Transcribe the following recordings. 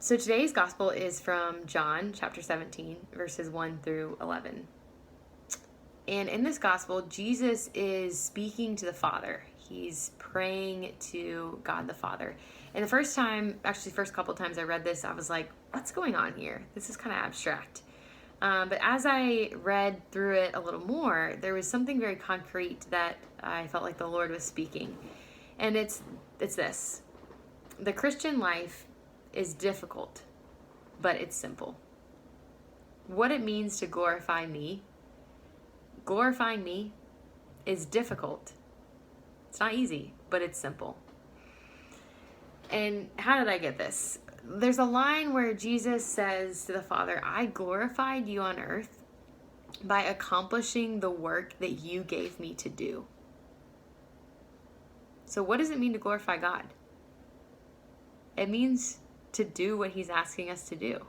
So today's gospel is from John chapter 17, verses 1 through 11. And in this gospel, Jesus is speaking to the Father. He's praying to God the Father. And the first couple times I read this, I was like, what's going on here? This is kind of abstract. But as I read through it a little more, there was something very concrete that I felt like the Lord was speaking. And it's this. The Christian life is difficult, but it's simple. What it means to glorifying me is difficult. It's not easy, but it's simple. And how did I get this? There's a line where Jesus says to the Father, I glorified you on earth by accomplishing the work that you gave me to do. So what does it mean to glorify God? It means to do what he's asking us to do.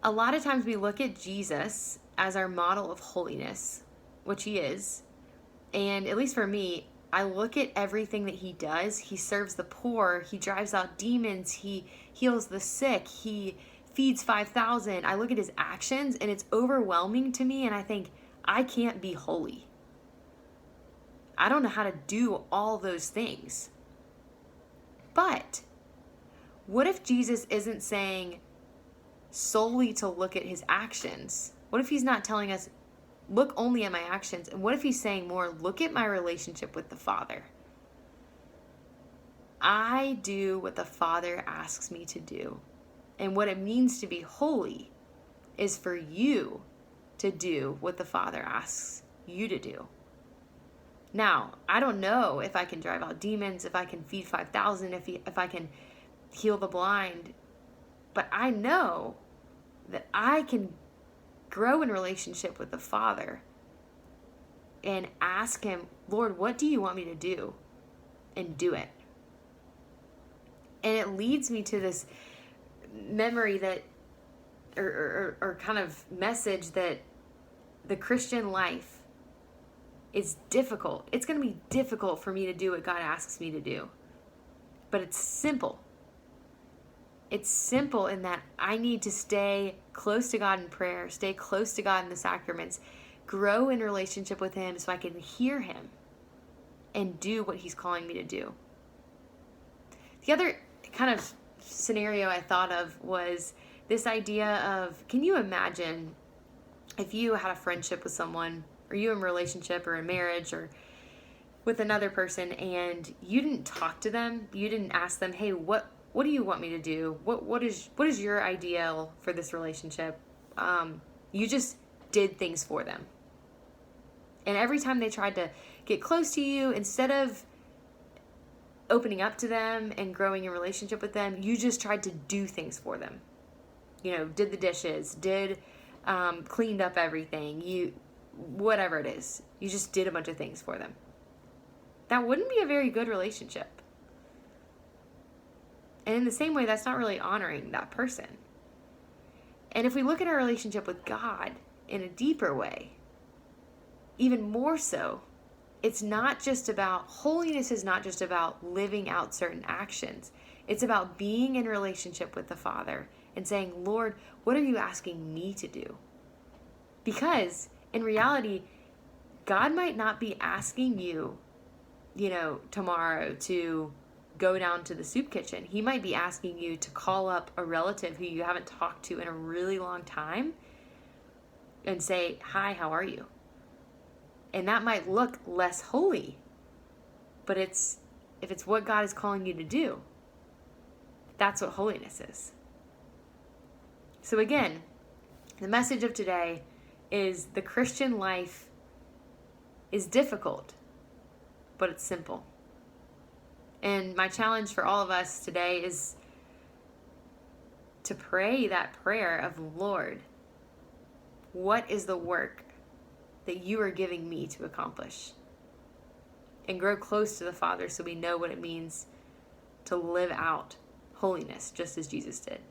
A lot of times we look at Jesus as our model of holiness, which he is. And at least for me, I look at everything that he does. He serves the poor. He drives out demons. He heals the sick. He feeds 5,000. I look at his actions and it's overwhelming to me. And I think, I can't be holy. I don't know how to do all those things. But what if Jesus isn't saying solely to look at his actions? What if he's not telling us, look only at my actions? And what if he's saying more, look at my relationship with the Father? I do what the Father asks me to do. And what it means to be holy is for you to do what the Father asks you to do. Now, I don't know if I can drive out demons, if I can feed 5,000, if I can heal the blind, but I know that I can grow in relationship with the Father and ask him, Lord, what do you want me to do? And do it. And it leads me to this memory that, or kind of message that the Christian life is difficult. It's going to be difficult for me to do what God asks me to do. But it's simple. It's simple in that I need to stay close to God in prayer, stay close to God in the sacraments, grow in relationship with him so I can hear him and do what he's calling me to do. The other kind of scenario I thought of was this idea of, can you imagine if you had a friendship with someone, or you in a relationship or a marriage or with another person, and you didn't talk to them, you didn't ask them, hey, what do you want me to do? What is your ideal for this relationship? You just did things for them. And every time they tried to get close to you, instead of opening up to them and growing a relationship with them, you just tried to do things for them. Did the dishes, cleaned up everything, whatever it is. You just did a bunch of things for them. That wouldn't be a very good relationship. And in the same way, that's not really honoring that person. And if we look at our relationship with God in a deeper way, even more so, holiness is not just about living out certain actions. It's about being in relationship with the Father and saying, Lord, what are you asking me to do? Because in reality, God might not be asking you, tomorrow to go down to the soup kitchen. He might be asking you to call up a relative who you haven't talked to in a really long time and say, hi, how are you? And that might look less holy, but if it's what God is calling you to do, that's what holiness is. So again, the message of today is the Christian life is difficult, but it's simple. And my challenge for all of us today is to pray that prayer of, Lord, what is the work that you are giving me to accomplish? And grow close to the Father so we know what it means to live out holiness just as Jesus did.